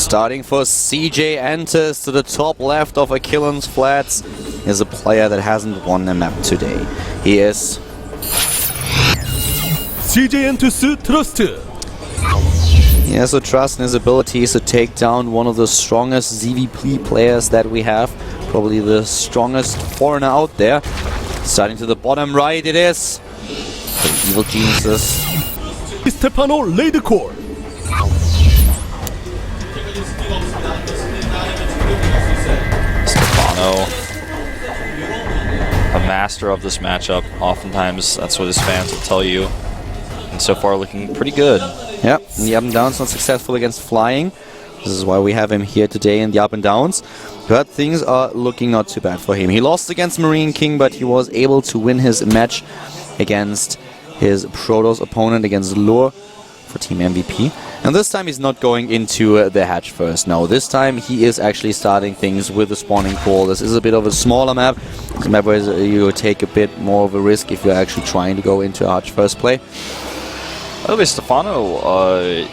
Starting for CJ enters to the top left of Achilles Flats is a player that hasn't won a map today. He is CJ enters Trust. He has a trust in his abilities to take down one of the strongest ZVP players that we have. Probably the strongest foreigner out there. Starting to the bottom right it is. The Evil Geniuses. Stephano laid core. Stephano, a master of this matchup. Oftentimes that's what his fans will tell you. And so far looking pretty good. Yep, the up and downs not successful against flying. This is why we have him here today in the up and downs. But things are looking not too bad for him. He lost against Marine King, but he was able to win his match against his Protoss opponent, against Lure for Team MVP. And this time he's not going into the hatch first. No, this time he is actually starting things with the spawning pool. This is a bit of a smaller map. It's a map where you take a bit more of a risk if you're actually trying to go into a hatch first play. By the way, Stephano,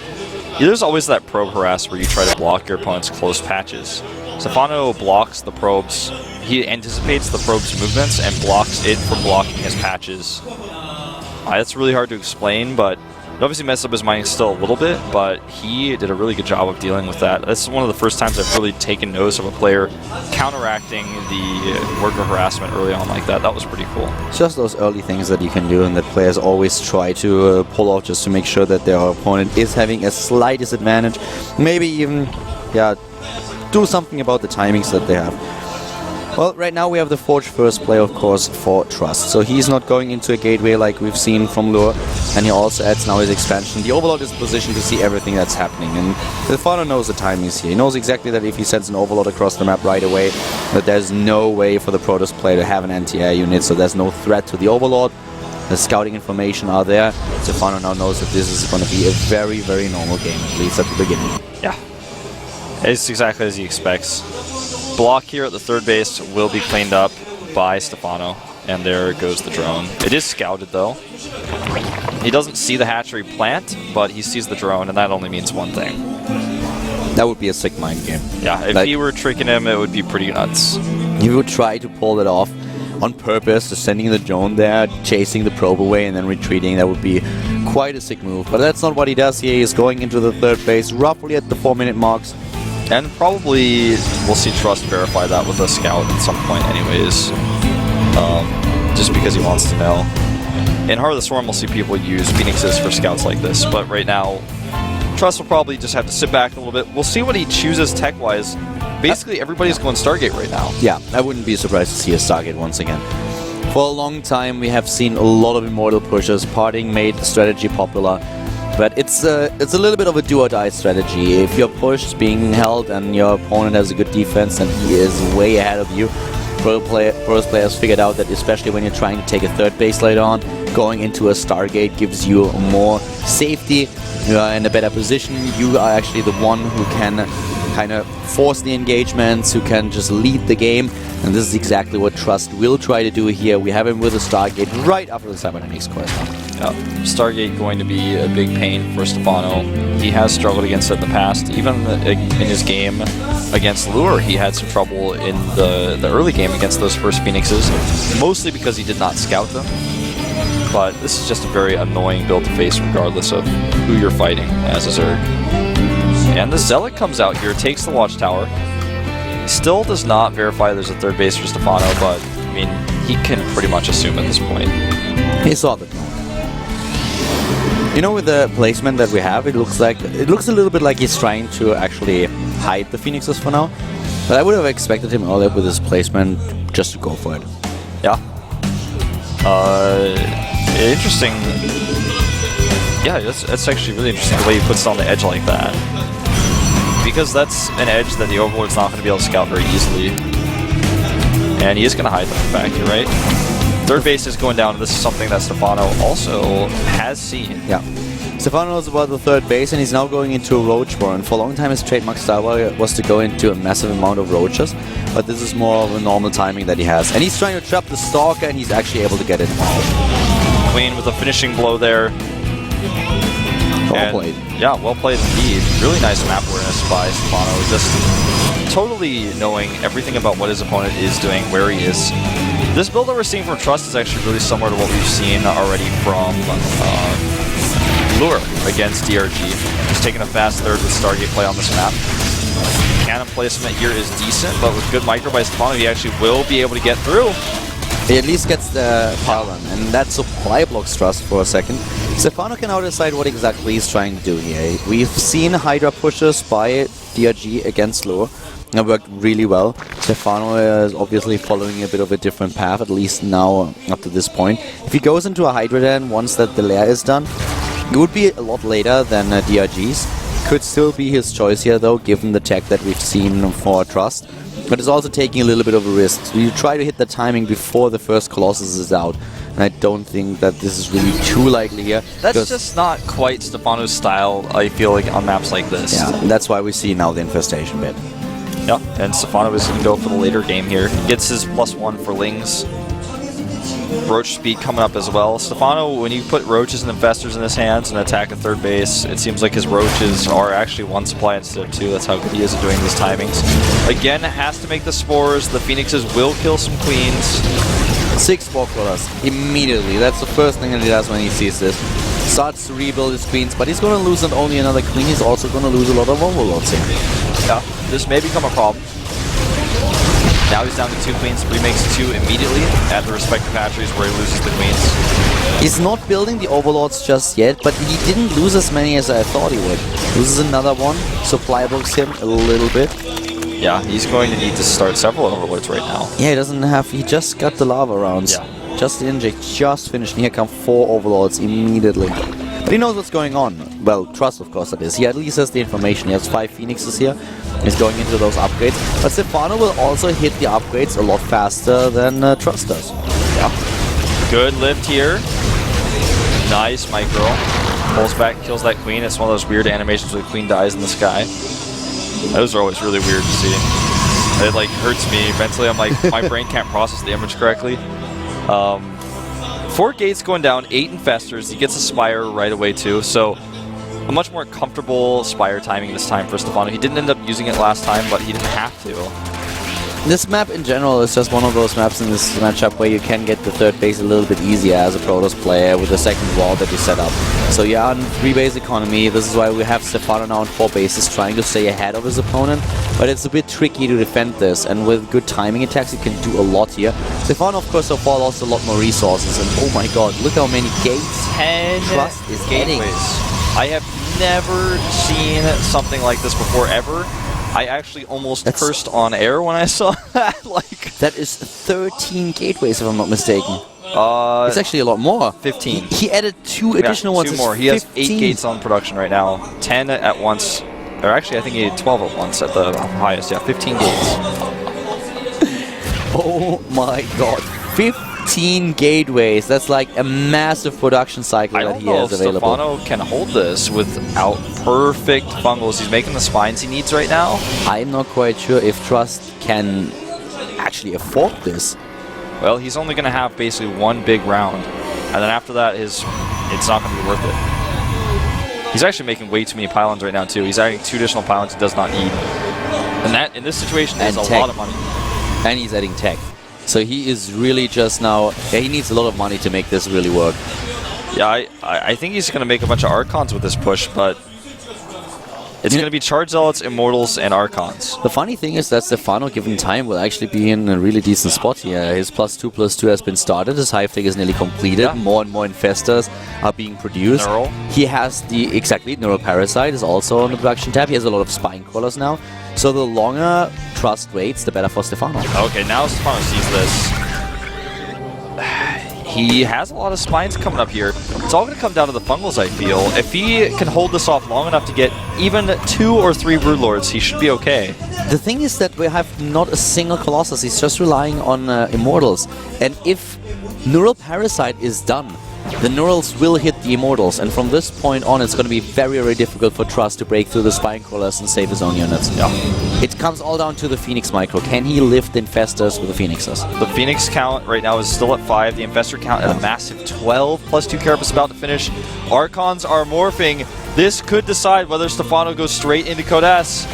there's always that probe harass where you try to block your opponent's close patches. Stephano blocks the probes. He anticipates the probe's movements and blocks it from blocking his patches. That's really hard to explain, but it obviously messed up his mining still a little bit, but he did a really good job of dealing with that. This is one of the first times I've really taken notice of a player counteracting the worker harassment early on like that. That was pretty cool. It's just those early things that you can do and that players always try to pull off just to make sure that their opponent is having a slight disadvantage. Maybe even, yeah, do something about the timings that they have. Well, right now we have the Forge first play, of course, for Trust. So he's not going into a gateway like we've seen from Lure, and he also adds now his expansion. The Overlord is positioned to see everything that's happening, and Stephano knows the timings here. He knows exactly that if he sends an Overlord across the map right away, that there's no way for the Protoss player to have an anti-air unit, so there's no threat to the Overlord. The scouting information are there. Stephano now knows that this is going to be a very, very normal game, at least at the beginning. Yeah, it's exactly as he expects. Block here at the third base will be cleaned up by Stephano, and there goes the drone. It is scouted though. He doesn't see the hatchery plant, but he sees the drone, and that only means one thing. That would be a sick mind game. Yeah, if he were tricking him, it would be pretty nuts. He would try to pull it off on purpose, just sending the drone there, chasing the probe away, and then retreating. That would be quite a sick move. But that's not what he does here. He is going into the third base roughly at the 4-minute marks. And probably we'll see Trust verify that with a scout at some point anyways. Just because he wants to know. In Heart of the Storm we'll see people use Phoenixes for scouts like this, but right now Trust will probably just have to sit back a little bit. We'll see what he chooses tech-wise. Basically everybody's going Stargate right now. Yeah, I wouldn't be surprised to see a Stargate once again. For a long time we have seen a lot of Immortal pushes. Parting made the strategy popular. But it's a little bit of a do-or-die strategy. If you're pushed, being held, and your opponent has a good defense, and he is way ahead of you, Protoss players figured out that especially when you're trying to take a third base later on, going into a Stargate gives you more safety. You are in a better position. You are actually the one who can kind of force the engagements, who can just lead the game. And this is exactly what Trust will try to do here. We have him with a Stargate right after the cybernetics quest. Stargate going to be a big pain for Stephano. He has struggled against it in the past. Even in his game against Lure, he had some trouble in the early game against those first Phoenixes, mostly because he did not scout them. But this is just a very annoying build to face regardless of who you're fighting as a Zerg. And the Zealot comes out here, takes the Watchtower. He still does not verify there's a third base for Stephano, but I mean, he can pretty much assume at this point. He saw the drone. You know, with the placement that we have, it looks a little bit like he's trying to actually hide the Phoenixes for now. But I would have expected him earlier with his placement just to go for it. Yeah. Interesting. Yeah, that's actually really interesting the way he puts it on the edge like that. Because that's an edge that the Overlord's not going to be able to scout very easily. And he is going to hide them, in fact, you're right. Third base is going down, and this is something that Stephano also has seen. Yeah. Stephano knows about the third base, and he's now going into a roach war. And for a long time, his trademark style was to go into a massive amount of roaches. But this is more of a normal timing that he has. And he's trying to trap the Stalker, and he's actually able to get it. Queen with a finishing blow there. Well played. Yeah, well played indeed. Really nice map awareness by Stephano. Just totally knowing everything about what his opponent is doing, where he is. This build that we're seeing from Trust is actually really similar to what we've seen already from Lure against DRG. Just taking a fast third with Stargate play on this map. Cannon placement here is decent, but with good micro by Stephano, he actually will be able to get through. He at least gets the Talon, and that supply blocks Trust for a second. Stephano can now decide what exactly he's trying to do here. We've seen Hydra pushes by DRG against Lure. It worked really well. Stephano is obviously following a bit of a different path, at least now up to this point. If he goes into a Hydra then, once that the lair is done, it would be a lot later than DRG's. Could still be his choice here though, given the tech that we've seen for Trust. But it's also taking a little bit of a risk. So you try to hit the timing before the first Colossus is out. And I don't think that this is really too likely here. That's just not quite Stephano's style, I feel like, on maps like this. Yeah, that's why we see now the infestation bit. Yeah, and Stephano is going to go for the later game here. He gets his +1 for Lings. Roach speed coming up as well. Stephano, when you put Roaches and Infestors in his hands and attack at third base, it seems like his Roaches are actually 1 supply instead of 2. That's how good he is at doing these timings. Again, has to make the Spores. The Phoenixes will kill some Queens. 6 Spore Crawlers immediately. That's the first thing that he does when he sees this. Starts to rebuild his Queens, but he's going to lose not only another Queen, he's also going to lose a lot of Overlords here. Yeah, this may become a problem. Now he's down to 2 Queens, remakes 2 immediately at the respective hatcheries where he loses the Queens. He's not building the Overlords just yet, but he didn't lose as many as I thought he would. Loses another one, supply books him a little bit. Yeah, he's going to need to start several Overlords right now. Yeah, he doesn't have, he just got the lava rounds. Yeah. Just the inject, just finished, and here come 4 Overlords immediately. But he knows what's going on. Well, Trust, of course, that is. He at least has the information. He has 5 Phoenixes here. He's going into those upgrades. But Stephano will also hit the upgrades a lot faster than Trust does. Yeah. Good lift here. Nice micro. Pulls back, kills that Queen. It's one of those weird animations where the Queen dies in the sky. Those are always really weird to see. It like hurts me. Mentally, I'm like, my brain can't process the image correctly. 4 gates going down, 8 Infestors. He gets a Spire right away too, so a much more comfortable Spire timing this time for Stephano. He didn't end up using it last time, but he didn't have to. This map in general is just one of those maps in this matchup where you can get the third base a little bit easier as a Protoss player with the second wall that you set up. So yeah, on 3 base economy, this is why we have Stephano now on 4 bases trying to stay ahead of his opponent, but it's a bit tricky to defend this, and with good timing attacks you can do a lot here. Stephano of course so far lost a lot more resources, and oh my god, look how many gates 10 Trust is getting. I have never seen something like this before, ever. I actually almost cursed on air when I saw that. Like, that is 13 gateways if I'm not mistaken. It's actually a lot more. 15. He added 2 additional ones. 2 more. He has 8 gates on production right now. 10 at once. Or actually, I think he had 12 at once at the highest. Yeah, 15 gates. Oh my god. 15 gateways. That's like a massive production cycle that he has available. I don't know if Stephano can hold this without perfect fungals. He's making the spines he needs right now. I'm not quite sure if Trust can actually afford this. Well, he's only going to have basically 1 big round. And then after that, it's not going to be worth it. He's actually making way too many pylons right now, too. He's adding 2 additional pylons he does not need. And that, in this situation, is a lot of money. And he's adding tech. So he is really just now... Yeah, he needs a lot of money to make this really work. Yeah, I think he's going to make a bunch of Archons with this push, but... It's going to be Charge Zealots, Immortals, and Archons. The funny thing is that Stephano, given time, will actually be in a really decent spot here. His +2/+2 has been started, his hive tech is nearly completed, yeah. More and more Infestors are being produced. Neural. He has the, exactly, Neural Parasite is also on the production tab. He has a lot of Spine Crawlers now. So the longer Trust waits, the better for Stephano. Okay, now Stephano sees this. He has a lot of spines coming up here. It's all going to come down to the fungals, I feel. If he can hold this off long enough to get even 2 or 3 Broodlords, he should be okay. The thing is that we have not a single Colossus. He's just relying on Immortals. And if Neural Parasite is done, the Neurals will hit the Immortals. And from this point on, it's going to be very, very difficult for Trust to break through the Spine Crawlers and save his own units. Yeah. It comes all down to the Phoenix micro. Can he lift the Infestors with the Phoenixes? The Phoenix count right now is still at 5. The Infestor count at a massive 12. +2 Carapace about to finish. Archons are morphing. This could decide whether Stephano goes straight into Code S.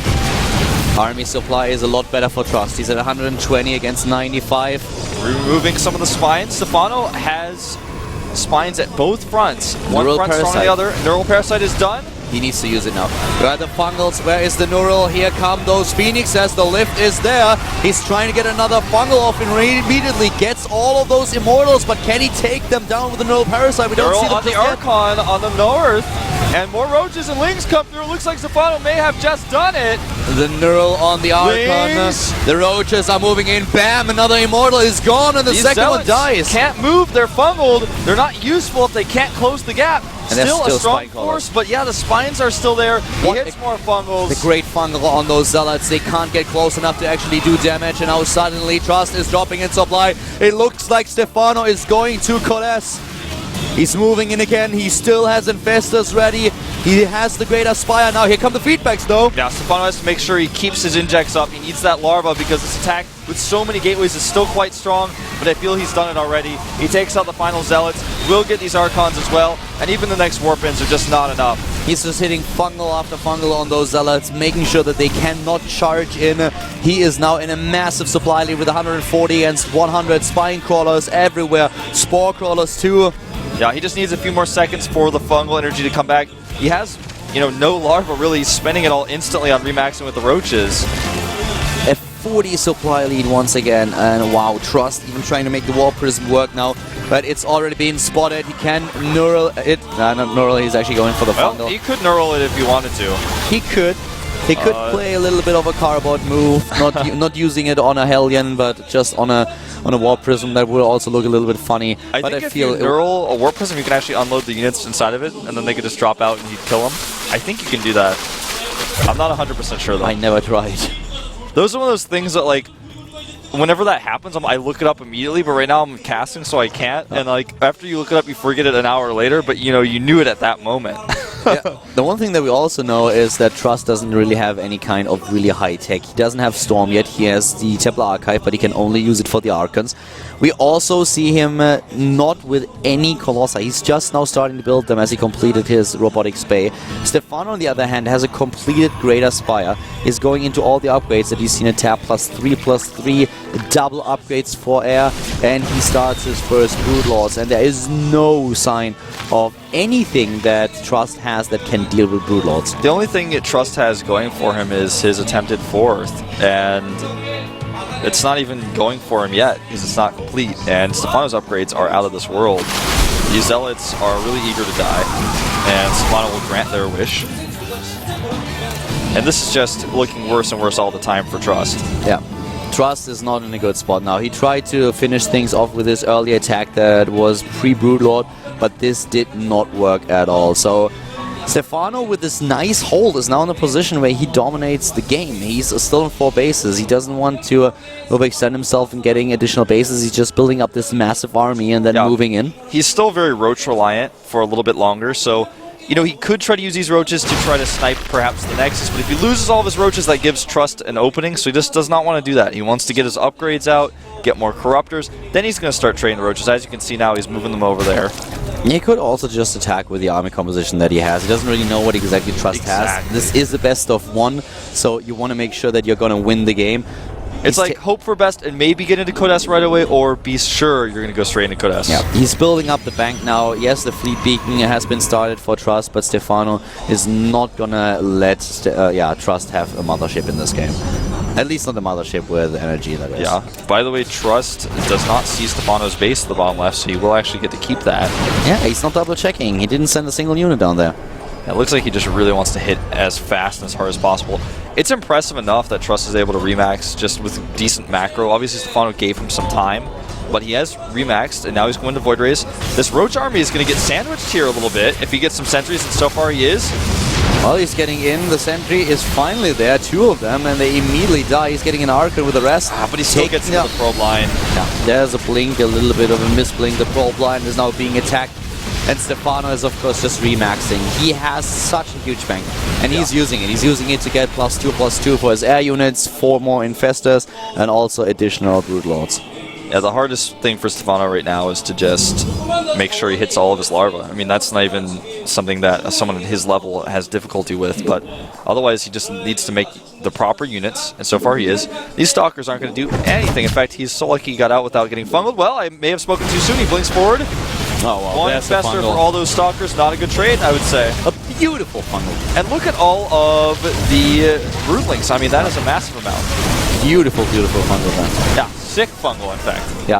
Army supply is a lot better for Trust. He's at 120 against 95. Removing some of the spines. Stephano has spines at both fronts. One Neural front strong on the other. Neural Parasite is done. He needs to use it now. Where are the fungals? Where is the neural? Here come those Phoenixes. The lift is there. He's trying to get another fungal off and immediately gets all of those immortals, but can he take them down with the neural parasite? We don't see them on the Archon on the north. And more roaches and lings come through. It looks like Stephano may have just done it. The neural on the Archon. Lings. The roaches are moving in. Bam! Another immortal is gone, and the These second one dies. Can't move. They're fungled. They're not useful if they can't close the gap. And Still a strong spine force, but yeah, the spines are still there. He hits more fungals. The great fungal on those zealots. They can't get close enough to actually do damage, and now suddenly Trust is dropping in supply. It looks like Stephano is going to Coalesce. He's moving in again. He still has Infestors ready. He has the Great Aspire now. Here come the feedbacks though. Now Stephano has to make sure he keeps his injects up. He needs that larva because this attack with so many gateways is still quite strong, but I feel he's done it already. He takes out the final zealots, will get these Archons as well, and even the next Warpins are just not enough. He's just hitting fungal after fungal on those zealots, making sure that they cannot charge in. He is now in a massive supply lead with 140 against 100. Spine crawlers everywhere. Spore crawlers too. Yeah, he just needs a few more seconds for the fungal energy to come back. He has, no larva really. He's spending it all instantly on remaxing with the roaches. A 40 supply lead once again, and wow, Trust even trying to make the Wall Prism work now, but it's already been spotted. He can neural it. Not neural, he's actually going for the fungal. He could neural it if he wanted to. He could. He could play a little bit of a cardboard move, not using it on a Hellion, but just on a Warp Prism. That would also look a little bit funny. I think if you neural a Warp Prism, you can actually unload the units inside of it, and then they could just drop out and you'd kill them. I think you can do that. I'm not 100% sure though. I never tried. Those are one of those things that whenever that happens, I look it up immediately, but right now I'm casting, so I can't. And after you look it up, you forget it an hour later, but you knew it at that moment. Yeah. The one thing that we also know is that Trust doesn't really have any kind of really high tech. He doesn't have Storm yet. He has the Templar Archive, but he can only use it for the Archons. We also see him not with any Colossi. He's just now starting to build them as he completed his Robotics Bay. Stephano, on the other hand, has a completed Great Aspire. Is going into all the upgrades that he's seen at tab +3/+3, double upgrades for air, and he starts his first Broodlords. And there is no sign of anything that Trust has that can deal with Broodlords. The only thing that Trust has going for him is his attempted 4th, and it's not even going for him yet because it's not complete, and Stephano's upgrades are out of this world. These zealots are really eager to die, and Stephano will grant their wish. And this is just looking worse and worse all the time for Trust. Yeah. Trust is not in a good spot now. He tried to finish things off with his early attack that was pre-Broodlord, but this did not work at all. So Stephano, with this nice hold, is now in a position where he dominates the game. He's still in 4 bases. He doesn't want to overextend himself in getting additional bases. He's just building up this massive army and then moving in. He's still very roach reliant for a little bit longer, so he could try to use these roaches to try to snipe perhaps the Nexus, but if he loses all of his roaches, that gives Trust an opening, so he just does not want to do that. He wants to get his upgrades out, get more Corruptors, then he's going to start trading the roaches. As you can see now, he's moving them over there. He could also just attack with the army composition that he has. He doesn't really know what exactly Trust has. This is the best of 1, so you want to make sure that you're going to win the game. It's like hope for best and maybe get into Code S right away, or be sure you're going to go straight into Code S. Yeah, he's building up the bank now. Yes, the fleet beacon has been started for Trust, but Stephano is not going to let Trust have a mothership in this game. At least not the mothership with energy, that is. Yeah. By the way, Trust does not see Stephano's base at the bottom left, so he will actually get to keep that. Yeah, he's not double checking. He didn't send a single unit down there. It looks like he just really wants to hit as fast and as hard as possible. It's impressive enough that Trust is able to remax just with decent macro. Obviously, Stephano gave him some time, but he has remaxed, and now he's going to Void Rays. This Roach army is going to get sandwiched here a little bit if he gets some sentries, and so far he is. Well, he's getting in. The sentry is finally there, 2 of them, and they immediately die. He's getting an Archon with the rest. But he still gets into the probe line. Yeah, there's a blink, a little bit of a misblink. The probe line is now being attacked. And Stephano is, of course, just remaxing. He has such a huge bank, and he's using it. He's using it to get +2/+2 for his air units, 4 more Infestors, and also additional Broodlords. Yeah, the hardest thing for Stephano right now is to just make sure he hits all of his larvae. I mean, that's not even something that someone at his level has difficulty with, but otherwise he just needs to make the proper units, and so far he is. These Stalkers aren't going to do anything. In fact, he's so lucky he got out without getting fungled. Well, I may have spoken too soon. He blinks forward. Oh, well, One infester for all those Stalkers. Not a good trade, I would say. A beautiful fungal. And look at all of the Broodlings. I mean, that is a massive amount. Beautiful, beautiful fungal then. Yeah, sick fungal, in fact. Yeah.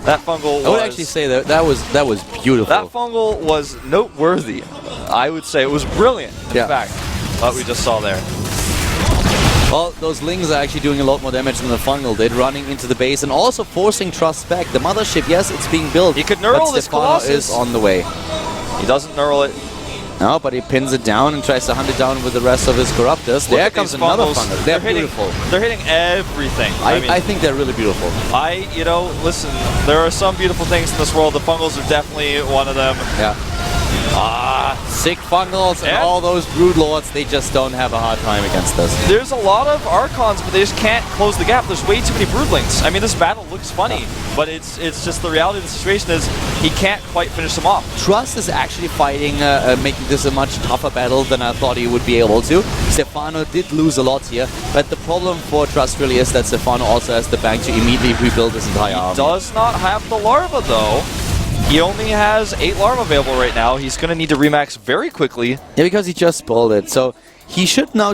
That fungal was... I would actually say that was beautiful. That fungal was noteworthy. I would say it was brilliant, in fact, what we just saw there. Well, those Lings are actually doing a lot more damage than the fungal did, running into the base and also forcing Trust back. The mothership, yes, it's being built. He could knurl this Stephano Colossus. is on the way. He doesn't knurl it. No, but he pins it down and tries to hunt it down with the rest of his Corruptors. There comes another fungal. They're beautiful. They're hitting everything. I think they're really beautiful. You know, listen, there are some beautiful things in this world. The fungals are definitely one of them. Yeah. Sick fungals and all those Broodlords, they just don't have a hard time against us. There's a lot of Archons, but they just can't close the gap. There's way too many Broodlings. I mean, this battle looks funny, but it's just the reality of the situation is he can't quite finish them off. Trust is actually fighting, making this a much tougher battle than I thought he would be able to. Stephano did lose a lot here, but the problem for Trust really is that Stephano also has the bank to immediately rebuild his entire army. He does not have the larva, though. He only has 8 larvae available right now. He's going to need to remax very quickly. Yeah, because he just spoiled it. So he should now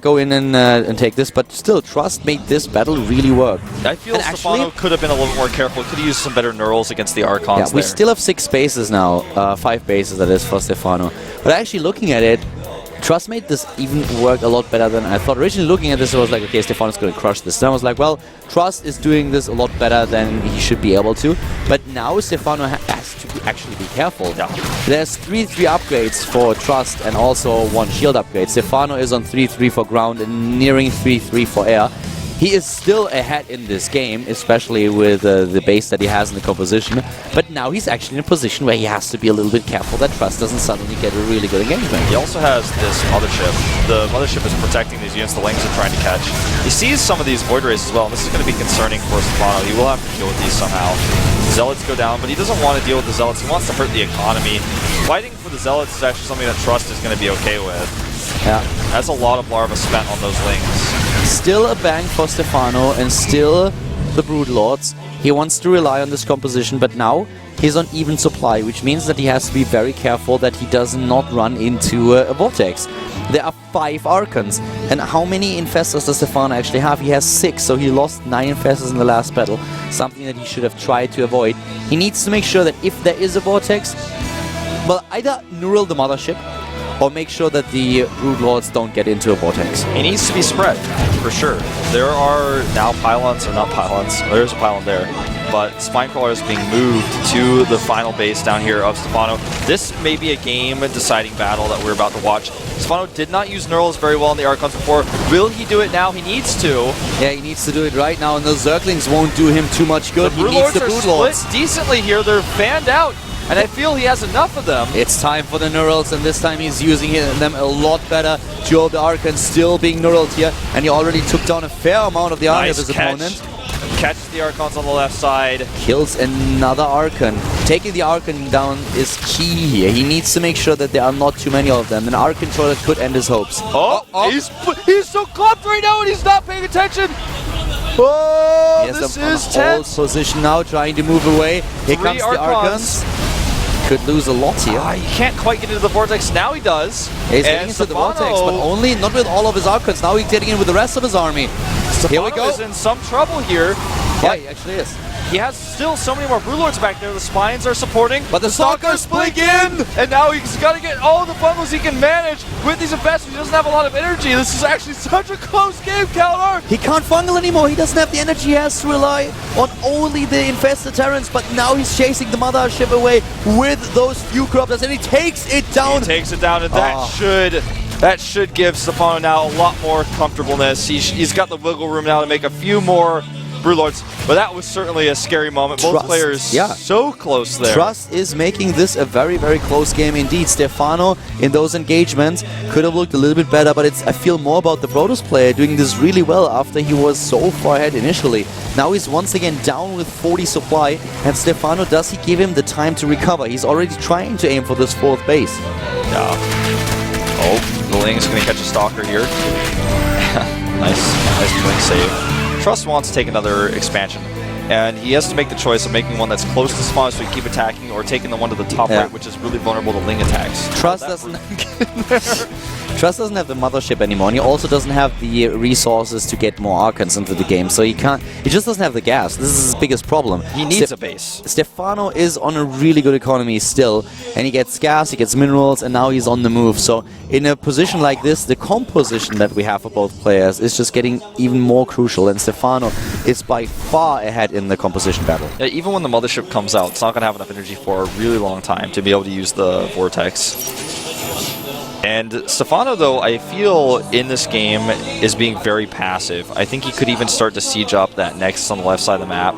go in and take this, but still, Trust made this battle really work. I feel Stephano could have been a little bit more careful. Could have used some better knurls against the Archons. Yeah, we still have 6 bases now. 5 bases, that is, for Stephano. But actually looking at it, Trust made this even work a lot better than I thought. Originally looking at this, I was like, okay, Stephano's going to crush this. Then I was like, well, Trust is doing this a lot better than he should be able to. But now Stephano has to actually be careful. Yeah. There's 3-3 upgrades for Trust and also 1 shield upgrade. Stephano is on 3-3 for ground and nearing 3-3 for air. He is still ahead in this game, especially with the base that he has in the composition. But now he's actually in a position where he has to be a little bit careful that Trust doesn't suddenly get a really good engagement. He also has this mothership. The mothership is protecting these units the Lings are trying to catch. He sees some of these Void Rays as well, and this is going to be concerning for Stephano. He will have to deal with these somehow. Zealots go down, but he doesn't want to deal with the Zealots. He wants to hurt the economy. Fighting for the Zealots is actually something that Trust is going to be okay with. Yeah. That's a lot of larva spent on those Lings. Still a bank for Stephano and still the Broodlords. He wants to rely on this composition, but now he's on even supply, which means that he has to be very careful that he does not run into a Vortex. There are 5 Archons, and how many Infestors does Stephano actually have? He has 6, so he lost 9 Infestors in the last battle, something that he should have tried to avoid. He needs to make sure that if there is a Vortex, well, either neural the mothership, or make sure that the Broodlords don't get into a Vortex. He needs to be spread, for sure. There are now pylons, or not pylons, there's a pylon there, but Spinecrawler is being moved to the final base down here of Stephano. This may be a game-deciding battle that we're about to watch. Stephano did not use knurls very well in the Archons before. Will he do it now? He needs to. Yeah, he needs to do it right now, and the Zerglings won't do him too much good. He needs the Broodlords are split decently here. They're fanned out. And I feel he has enough of them. It's time for the Neurals, and this time he's using them a lot better. 2 of the Archons still being Neuraled here, and he already took down a fair amount of the army of his opponent. Catches the Archons on the left side. Kills another Archon. Taking the Archon down is key here. He needs to make sure that there are not too many of them. An Archon controller could end his hopes. He's so clumped right now, and he's not paying attention. Oh, this is tense. Position now, trying to move away. Here comes the Archons. Could lose a lot here. He can't quite get into the Vortex. Now he does. Yeah, he's getting into the Vortex, but only not with all of his Archons. Now he's getting in with the rest of his army. Here we go. Is in some trouble here. Yeah, he actually is. He has still so many more Broodlords back there. The Spines are supporting. But the Stalkers blink in! And now he's got to get all the bundles he can manage with these investments. He doesn't have a lot of energy. This is actually such a close game, Kalar. He can't fungal anymore. He doesn't have the energy. He has to rely on only the infested Terrans. But now he's chasing the mothership away with those few Corruptors, and he takes it down. He takes it down, and that should give Stephano now a lot more comfortableness. He's got the wiggle room now to make a few more Broodlords, but that was certainly a scary moment. Both players so close there. Trust is making this a very, very close game indeed. Stephano in those engagements could have looked a little bit better, but I feel more about the Protoss player doing this really well after he was so far ahead initially. Now he's once again down with 40 supply, and Stephano, does he give him the time to recover? He's already trying to aim for this 4th base. Yeah. Oh, the Ling's going to catch a Stalker here. Nice Ling save. Trust wants to take another expansion, and he has to make the choice of making one that's close to spawn so he can keep attacking, or taking the one to the top right, which is really vulnerable to Ling attacks. Trust doesn't Trust doesn't have the mothership anymore, and he also doesn't have the resources to get more Archons into the game, so he just doesn't have the gas. This is his biggest problem. He needs a base. Stephano is on a really good economy still, and he gets gas, he gets minerals, and now he's on the move. So in a position like this, the composition that we have for both players is just getting even more crucial, and Stephano is by far ahead in the composition battle. Yeah, even when the mothership comes out, it's not going to have enough energy for a really long time to be able to use the Vortex. And Stephano, though, I feel in this game is being very passive. I think he could even start to siege up that Nexus on the left side of the map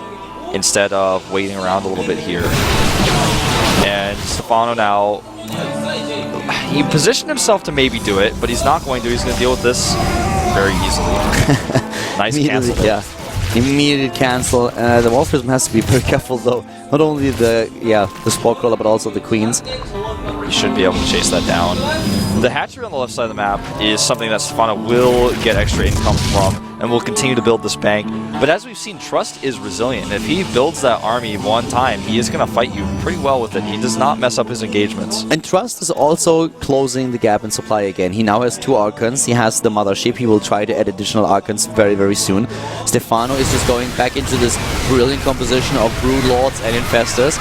instead of waiting around a little bit here. And Stephano now, he positioned himself to maybe do it, but he's not going to. He's going to deal with this very easily. Nice cancel. Yeah. Immediate cancel. The Wolf Prism has to be very careful though. Not only the Spore Crawler, but also the Queens. You should be able to chase that down. The hatchery on the left side of the map is something that Stephano will get extra income from, and will continue to build this bank. But as we've seen, Trust is resilient. If he builds that army one time, he is going to fight you pretty well with it. He does not mess up his engagements. And Trust is also closing the gap in supply again. He now has 2 Archons. He has the mothership. He will try to add additional Archons very, very soon. Stephano is just going back into this brilliant composition of Broodlords and Infestors.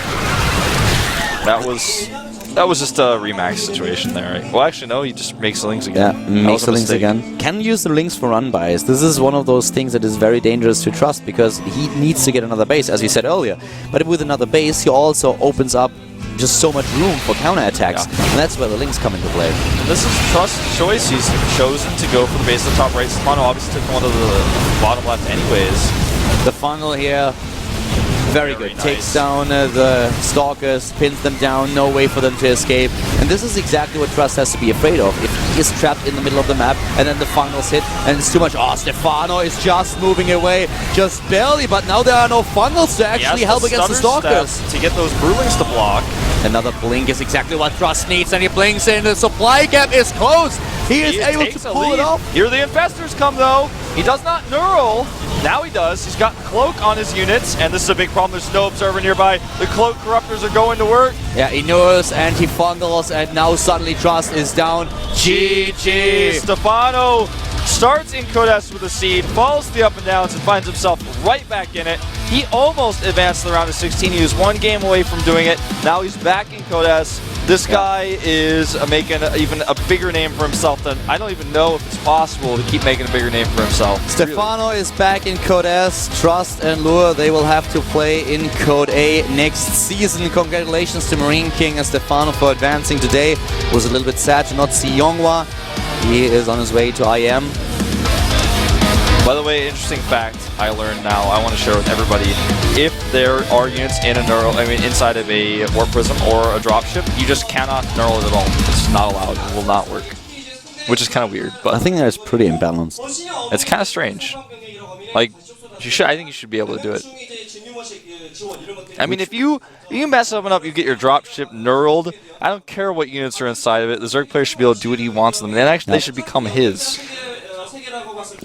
That was just a remax situation there, right? Well, actually, no, he just makes the Lings again. Yeah, makes the Lings again. Can use the Lings for run buys. This is one of those things that is very dangerous to Trust, because he needs to get another base, as you said earlier. But with another base, he also opens up just so much room for counterattacks, and that's where the Lings come into play. And this is Trust's choice. He's chosen to go for the base at the top right. Stephano obviously took one to the bottom left anyways. The funnel here, very good. Nice. Takes down the Stalkers, pins them down, no way for them to escape. And this is exactly what Trust has to be afraid of. If he is trapped in the middle of the map and then the funnels hit and it's too much, oh, Stephano is just moving away, just barely, but now there are no funnels to actually help against the Stalkers. To get those Broodlings to block. Another blink is exactly what Trust needs, and he blinks in. The supply gap is closed. He is able to pull it off. Here the Infestors come, though. He does not neural. Now he does. He's got Cloak on his units, and this is a big problem. There's no Observer nearby. The Cloak Corruptors are going to work. Yeah, he knows, and he fungals, and now suddenly Trust is down. GG! Stephano starts in Codes with a seed, follows the up and downs, and finds himself right back in it. He almost advanced to the round of 16. He was 1 game away from doing it. Now he's back in Codes. This guy is making even a bigger name for himself than I don't even know if it's possible to keep making a bigger name for himself. Stephano is back in Code S. Trust and Lure, they will have to play in Code A next season. Congratulations to Marine King and Stephano for advancing today. It was a little bit sad to not see Yonghwa. He is on his way to IM. By the way, interesting fact I learned now, I want to share with everybody. If there are units in a inside of a Warp Prism or a dropship, you just cannot neural it at all. It's not allowed. It will not work. Which is kind of weird, but I think that is pretty imbalanced. It's kind of strange. Like, I think you should be able to do it. I mean, if you mess something up, you get your dropship knurled. I don't care what units are inside of it. The Zerg player should be able to do what he wants them. And actually, they should become his.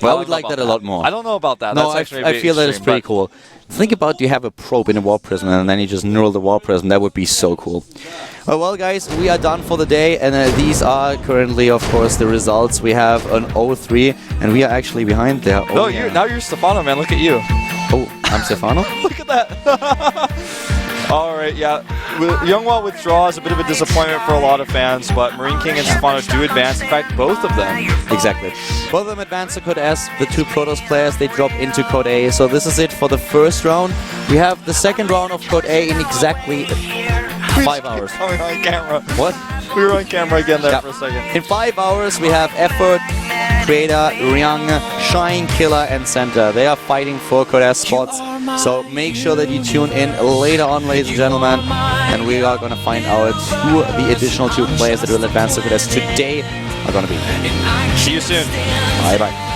Well, I would like that a lot more. I don't know about that. No, I feel that is pretty cool. Think about you have a probe in a Warp Prism and then you just neural the Warp Prism. That would be so cool. Well, guys, we are done for the day, and these are currently, of course, the results. We have an 0-3, and we are actually behind there. Oh, no, now you're Stephano, man. Look at you. Oh, I'm Stephano? Look at that. All right, yeah. Yonghwa withdraws, a bit of a disappointment for a lot of fans, but Marine King and Stephano do advance. In fact, both of them. Exactly. Both of them advance to Code S. The 2 Protoss players, they drop into Code A. So this is it for the first round. We have the second round of Code A in exactly 5 hours. We were on camera. What? We were on camera again there for a second. In 5 hours, we have Effort Creator, Ryung, Shine, Killer, and Center. They are fighting for Korea spots. So make sure that you tune in later on, ladies and gentlemen. And we are going to find out who the additional 2 players that will advance to Korea today are going to be. See you soon. Bye-bye.